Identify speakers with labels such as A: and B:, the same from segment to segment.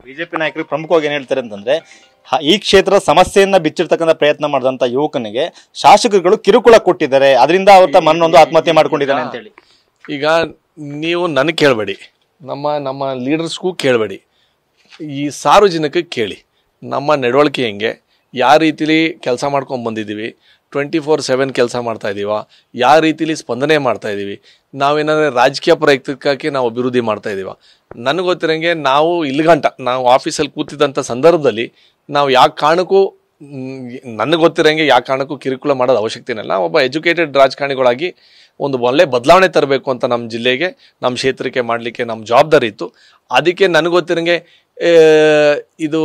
A: BJP ನಾಯಕರು ಪ್ರಮುಖವಾಗಿ ಏನ್ ಹೇಳ್ತಾರೆ ಅಂತಂದ್ರೆ, ಈ ಕ್ಷೇತ್ರದ ಸಮಸ್ಯೆಯನ್ನ ಬಿಚ್ಚಿರ್ತಕ್ಕಂಥ ಪ್ರಯತ್ನ ಮಾಡಿದಂತ ಯುವಕನಿಗೆ ಶಾಸಕರುಗಳು ಕಿರುಕುಳ ಕೊಟ್ಟಿದ್ದಾರೆ, ಅದರಿಂದ ಅವತ್ತ ಮನ್ನೊಂದು ಆತ್ಮಹತ್ಯೆ ಮಾಡ್ಕೊಂಡಿದ್ದಾನೆ ಅಂತ ಹೇಳಿ.
B: ಈಗ ನೀವು ನನಗೆ ಕೇಳಬೇಡಿ, ನಮ್ಮ ಲೀಡರ್ಸ್ಗೂ ಕೇಳಬೇಡಿ, ಈ ಸಾರ್ವಜನಿಕಕ್ಕೆ ಕೇಳಿ ನಮ್ಮ ನಡವಳಿಕೆ ಹೆಂಗೆ, ಯಾವ ರೀತಿಲಿ ಕೆಲಸ ಮಾಡ್ಕೊಂಡು ಬಂದಿದ್ದೀವಿ, 24/7 ಕೆಲಸ ಮಾಡ್ತಾ ಇದ್ದೀವ, ಯಾವ ರೀತಿಲಿ ಸ್ಪಂದನೆ ಮಾಡ್ತಾ ಇದ್ದೀವಿ, ನಾವೇನಾದ್ರೆ ರಾಜಕೀಯ ಪ್ರಯತ್ನಕ್ಕೆ ನಾವು ಅಭಿವೃದ್ಧಿ ಮಾಡ್ತಾ ಇದ್ದೀವ. ನನಗೆ ಗೊತ್ತಿರಂಗೆ ನಾವು ಇಲ್ಲಿಗಂಟ ನಾವು ಆಫೀಸಲ್ಲಿ ಕೂತಿದ್ದಂಥ ಸಂದರ್ಭದಲ್ಲಿ ನಾವು ಯಾವ ಕಾರಣಕ್ಕೂ ನನಗೆ ಗೊತ್ತಿರಂಗೆ ಯಾವ ಕಾರಣಕ್ಕೂ ಕಿರುಕುಳ ಮಾಡೋದು ಅವಶ್ಯಕತೆ ಇಲ್ಲ. ಒಬ್ಬ ಎಜುಕೇಟೆಡ್ ರಾಜಕಾರಣಿಗಳಾಗಿ ಒಂದು ಒಳ್ಳೆ ಬದಲಾವಣೆ ತರಬೇಕು ಅಂತ ನಮ್ಮ ಜಿಲ್ಲೆಗೆ, ನಮ್ಮ ಕ್ಷೇತ್ರಕ್ಕೆ ಮಾಡಲಿಕ್ಕೆ ನಮ್ಮ ಜವಾಬ್ದಾರಿ ಇತ್ತು. ಅದಕ್ಕೆ ನನಗೆ ಗೊತ್ತಿರಂಗೆ ಇದು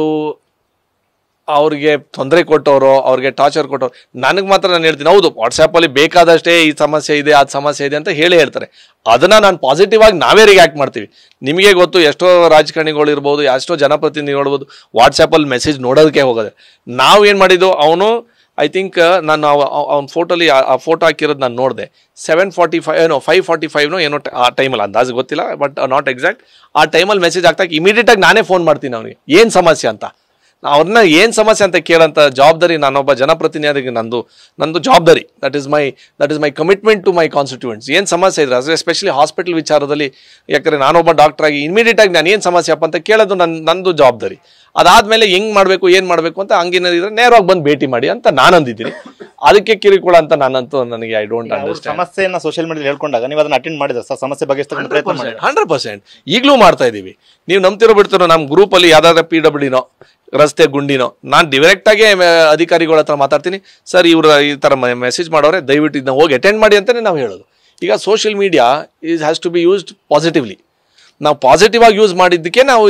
B: ಅವ್ರಿಗೆ ತೊಂದರೆ ಕೊಟ್ಟವರು, ಅವ್ರಿಗೆ ಟಾರ್ಚರ್ ಕೊಟ್ಟವ್ರು, ನನಗೆ ಮಾತ್ರ ನಾನು ಹೇಳ್ತೀನಿ ಹೌದು ವಾಟ್ಸಪ್ಪಲ್ಲಿ ಬೇಕಾದಷ್ಟೇ ಈ ಸಮಸ್ಯೆ ಇದೆ ಅದು ಸಮಸ್ಯೆ ಇದೆ ಅಂತ ಹೇಳ್ತಾರೆ. ಅದನ್ನು ನಾನು ಪಾಸಿಟಿವ್ ಆಗಿ ನಾವೇ ರಿಯಾಕ್ಟ್ ಮಾಡ್ತೀವಿ. ನಿಮಗೆ ಗೊತ್ತು, ಎಷ್ಟೋ ರಾಜಕಾರಣಿಗಳು ಇರ್ಬೋದು, ಎಷ್ಟೋ ಜನಪ್ರತಿನಿಧಿಗಳು ಇರ್ಬೋದು, ವಾಟ್ಸಪ್ಪಲ್ಲಿ ಮೆಸೇಜ್ ನೋಡೋದಕ್ಕೆ ಹೋಗೋದೆ. ನಾವು ಏನು ಮಾಡಿದ್ದು, ಅವನು ಐ ಥಿಂಕ್ ನಾನು ಅವ್ನ ಫೋಟೋಲಿ ಆ ಫೋಟೋ ಹಾಕಿರೋದು ನಾನು ನೋಡಿದೆ. 5:45 ಏನೋ ಆ ಟೈಮಲ್ಲಿ, ಅಂದಾಜು ಗೊತ್ತಿಲ್ಲ ಬಟ್ ನಾಟ್ ಎಕ್ಸಾಕ್ಟ್, ಆ ಟೈಮಲ್ಲಿ ಮೆಸೇಜ್ ಆಗ್ತಾ ಇಮಿಡಿಯೇಟಾಗಿ ನಾನೇ ಫೋನ್ ಮಾಡ್ತೀನಿ ಅವನಿಗೆ ಏನು ಸಮಸ್ಯೆ ಅಂತ. ಅವ್ರನ್ನ ಏನು ಸಮಸ್ಯೆ ಅಂತ ಕೇಳೋಂಥ ಜವಾಬ್ದಾರಿ ನಾನೊಬ್ಬ ಜನಪ್ರತಿನಿಧಿಗೆ ನಂದು ಜವಾಬ್ದಾರಿ. That is my commitment to my constituents. ಏನು ಸಮಸ್ಯೆ ಇದ್ರೆ ಅದು ಎಸ್ಪೆಷಲಿ ಹಾಸ್ಪಿಟಲ್ ವಿಚಾರದಲ್ಲಿ, ಯಾಕಂದರೆ ನಾನೊಬ್ಬ ಡಾಕ್ಟರ್ ಆಗಿ ಇಮಿಡಿಯೇಟಾಗಿ ನಾನು ಏನು ಸಮಸ್ಯೆ ಅಪ್ಪ ಅಂತ ಕೇಳೋದು ನಂದು ಜವಾಬ್ದಾರಿ. ಅದಾದಮೇಲೆ ಹೆಂಗೆ ಮಾಡಬೇಕು ಏನು ಮಾಡಬೇಕು ಅಂತ ಹಂಗೇನಿದ್ರೆ ನೇರವಾಗಿ ಬಂದು ಭೇಟಿ ಮಾಡಿ ಅಂತ ನಾನು ಅಂದಿದ್ದೀನಿ. ಅದಕ್ಕೆ ಕಿರುಕುಳ ಅಂತ ನಾನಂತೂ ನನಗೆ ಐ ಡೋಂಟ್ ಅಂಡರ್ಸ್ಟ್ಯಾಂಡ್.
A: ಸಮಸ್ಯೆಯನ್ನು ಸೋಷಿಯಲ್ ಮೀಡಿಯಾದಲ್ಲಿ ಹೇಳ್ಕೊಂಡಾಗ ನೀವು ಅದನ್ನ ಅಟೆಂಡ್ ಮಾಡಿದ್ರೆ ಸರ್, ಸಮಸ್ಯೆ ಬಗೆಹರಿಸಲು ಪ್ರಯತ್ನ ಮಾಡಿ
B: 100% ಈಗಲೂ ಮಾಡ್ತಾ ಇದ್ದೀವಿ. ನೀವು ನಂಬ್ತಿರೋ ಬಿಡ್ತಿರೋ, ನಮ್ಮ ಗ್ರೂಪಲ್ಲಿ ಯಾವ್ದಾದ್ರು PWDನೋ ರಸ್ತೆ ಗುಂಡಿನೋ ನಾನು ಡೈರೆಕ್ಟಾಗಿ ಅಧಿಕಾರಿಗಳ ಹತ್ರ ಮಾತಾಡ್ತೀನಿ, ಸರ್ ಇವರು ಈ ಥರ ಮೆಸೇಜ್ ಮಾಡೋರೆ, ದಯವಿಟ್ಟು ಇದನ್ನ ಹೋಗಿ ಅಟೆಂಡ್ ಮಾಡಿ ಅಂತಲೇ ನಾವು ಹೇಳೋದು. ಈಗ social media has to be used positively. ನಾವು ಪಾಸಿಟಿವ್ ಆಗಿ ಯೂಸ್ ಮಾಡಿದ್ದಕ್ಕೆ ನಾವು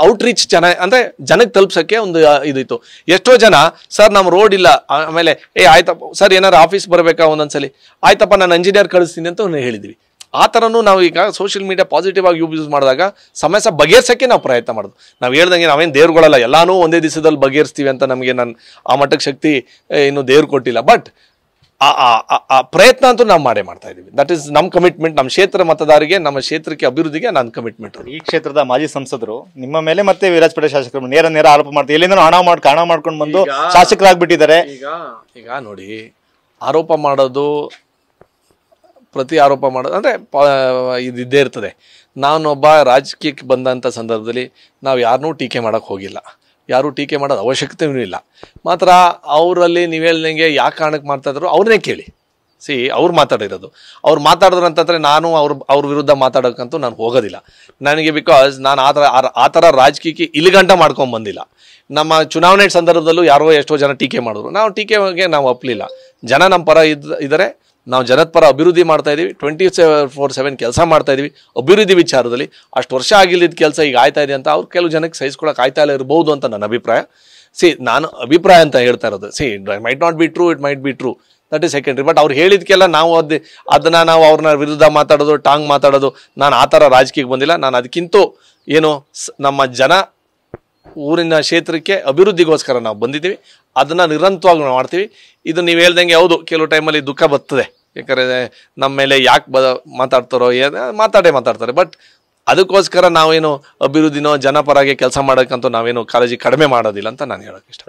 B: ಔಟ್ರೀಚ್ ಅಂದರೆ ಜನಕ್ಕೆ ತಲುಪ್ಸೋಕ್ಕೆ ಒಂದು ಇದಿತ್ತು. ಎಷ್ಟೋ ಜನ ಸರ್ ನಮ್ಮ ರೋಡ್ ಇಲ್ಲ, ಆಮೇಲೆ ಆಯ್ತಪ್ಪ ಸರ್ ಏನಾರು ಆಫೀಸ್ ಬರಬೇಕಾ ಒಂದೊಂದ್ಸಲಿ, ಆಯ್ತಪ್ಪ ನಾನು ಇಂಜಿನಿಯರ್ ಕಳಿಸ್ತೀನಿ ಅಂತ ಹೇಳಿದ್ವಿ. ಆ ಥರನೂ ನಾವು ಈಗ ಸೋಷಿಯಲ್ ಮೀಡಿಯಾ ಪಾಸಿಟಿವ್ ಆಗಿ ಯೂಸ್ ಮಾಡಿದಾಗ ಸಮಸ್ಯೆ ಬಗೆಹರಿಸೋಕ್ಕೆ ನಾವು ಪ್ರಯತ್ನ ಮಾಡೋದು. ನಾವು ಹೇಳ್ದಂಗೆ ನಾವೇನು ದೇವ್ರುಗಳಲ್ಲ, ಎಲ್ಲಾನು ಒಂದೇ ದಿವಸದಲ್ಲಿ ಬಗೆಹರಿಸ್ತೀವಿ ಅಂತ ನಮಗೆ ಆ ಮಟ್ಟಕ್ಕೆ ಶಕ್ತಿ ಇನ್ನೂ ದೇವ್ರು ಕೊಟ್ಟಿಲ್ಲ. ಬಟ್ ಆ ಪ್ರಯತ್ನ ಅಂತೂ ನಾವು ಮಾಡ್ತಾ ಇದ್ದೀವಿ. ದಟ್ ಈಸ್ ನಮ್ಮ ಕಮಿಟ್ಮೆಂಟ್, ನಮ್ಮ ಕ್ಷೇತ್ರ ಮತದಾರರಿಗೆ, ನಮ್ಮ ಕ್ಷೇತ್ರಕ್ಕೆ ಅಭಿವೃದ್ಧಿಗೆ ನನ್ನ ಕಮಿಟ್ಮೆಂಟ್.
A: ಈ ಕ್ಷೇತ್ರದ ಮಾಜಿ ಸಂಸದರು ನಿಮ್ಮ ಮೇಲೆ ಮತ್ತೆ ವಿರಾಜಪೇಟೆ ಶಾಸಕರು ನೇರ ಆರೋಪ ಮಾಡ್ತಾರೆ, ಎಲ್ಲಿಂದ ಹಣ ಮಾಡ್ಕೊಂಡು ಬಂದು ಶಾಸಕರಾಗ್ಬಿಟ್ಟಿದ್ದಾರೆ.
B: ಈಗ ನೋಡಿ, ಆರೋಪ ಮಾಡೋದು, ಪ್ರತಿ ಆರೋಪ ಮಾಡೋದು ಅಂದರೆ ಇದ್ದೇ ಇರ್ತದೆ. ನಾನೊಬ್ಬ ರಾಜಕೀಯಕ್ಕೆ ಬಂದಂಥ ಸಂದರ್ಭದಲ್ಲಿ ನಾವು ಯಾರನ್ನೂ ಟೀಕೆ ಮಾಡೋಕ್ಕೆ ಹೋಗಿಲ್ಲ, ಯಾರೂ ಟೀಕೆ ಮಾಡೋದು ಅವಶ್ಯಕತೆಯೂ ಇಲ್ಲ. ಮಾತ್ರ ಅವರಲ್ಲಿ ನೀವು ಹೇಳ್ದಂಗೆ ಯಾವ ಕಾರಣಕ್ಕೆ ಮಾಡ್ತಾಯಿದ್ರು ಅವ್ರನ್ನೇ ಕೇಳಿ. ಅವ್ರು ಮಾತಾಡಿರೋದು, ಅವ್ರು ಮಾತಾಡಿದ್ರು ಅಂತಂದರೆ ನಾನು ಅವ್ರ ವಿರುದ್ಧ ಮಾತಾಡೋಕ್ಕಂತೂ ನಾನು ಹೋಗೋದಿಲ್ಲ. ನನಗೆ ಬಿಕಾಸ್ ನಾನು ಆ ಥರ ರಾಜಕೀಯಕ್ಕೆ ಇಲ್ಲಿಗಂಟ ಮಾಡ್ಕೊಂಡು ಬಂದಿಲ್ಲ. ನಮ್ಮ ಚುನಾವಣೆ ಸಂದರ್ಭದಲ್ಲೂ ಯಾರೋ ಎಷ್ಟೋ ಜನ ಟೀಕೆ ಮಾಡಿದ್ರು, ನಾವು ಟೀಕೆಗೆ ನಾವು ಒಪ್ಪಲಿಲ್ಲ. ಜನ ನಮ್ಮ ಪರ ಇದ್ದಾರೆ, ನಾವು ಜನದ ಪರ ಅಭಿವೃದ್ಧಿ ಮಾಡ್ತಾ ಇದ್ದೀವಿ, 24/7 ಕೆಲಸ ಮಾಡ್ತಾ ಇದ್ದೀವಿ. ಅಭಿವೃದ್ಧಿ ವಿಚಾರದಲ್ಲಿ ಅಷ್ಟು ವರ್ಷ ಆಗಿಲ್ಲದ ಕೆಲಸ ಈಗ ಆಯ್ತಾ ಇದೆ ಅಂತ ಅವ್ರು ಕೆಲವು ಜನಕ್ಕೆ ಸಹಿಸ್ಕೊಳಕ್ಕೆ ಆಯ್ತಾ ಇಲ್ಲ ಇರ್ಬೋದು ಅಂತ ನನ್ನ ಅಭಿಪ್ರಾಯ. ನಾನು ಅಭಿಪ್ರಾಯ ಅಂತ ಹೇಳ್ತಾ ಇರೋದು. Might not be true, it might be true, that is secondary. But ಅವ್ರು ಹೇಳಿದ್ಕೆಲ್ಲ ನಾವು ಅದನ್ನು ನಾವು ಅವ್ರನ್ನ ವಿರುದ್ಧ ಮಾತಾಡೋದು, ಟಾಂಗ್ ಮಾತಾಡೋದು, ನಾನು ಆ ಥರ ರಾಜಕೀಯಕ್ಕೆ ಬಂದಿಲ್ಲ. ನಾನು ಅದಕ್ಕಿಂತ ನಮ್ಮ ಜನ ಊರಿನ ಕ್ಷೇತ್ರಕ್ಕೆ ಅಭಿವೃದ್ಧಿಗೋಸ್ಕರ ನಾವು ಬಂದಿದ್ದೀವಿ, ಅದನ್ನು ನಿರಂತರವಾಗಿ ನಾವು ಮಾಡ್ತೀವಿ. ಇದು ನೀವು ಹೇಳ್ದಂಗೆ ಹೌದು, ಕೆಲವು ಟೈಮಲ್ಲಿ ದುಃಖ ಬರ್ತದೆ, ಯಾಕಂದರೆ ನಮ್ಮ ಮೇಲೆ ಯಾಕೆ ಮಾತಾಡ್ತಾರೋ ಮಾತಾಡ್ತಾರೆ. ಬಟ್ ಅದಕ್ಕೋಸ್ಕರ ನಾವೇನು ಅಭಿವೃದ್ಧಿನೋ ಜನಪರಾಗಿ ಕೆಲಸ ಮಾಡೋಕ್ಕಂತೂ ನಾವೇನು ಕಾಳಜಿ ಕಡಿಮೆ ಮಾಡೋದಿಲ್ಲ ಅಂತ ನಾನು ಹೇಳೋಕ್ಕೆ ಇಷ್ಟ.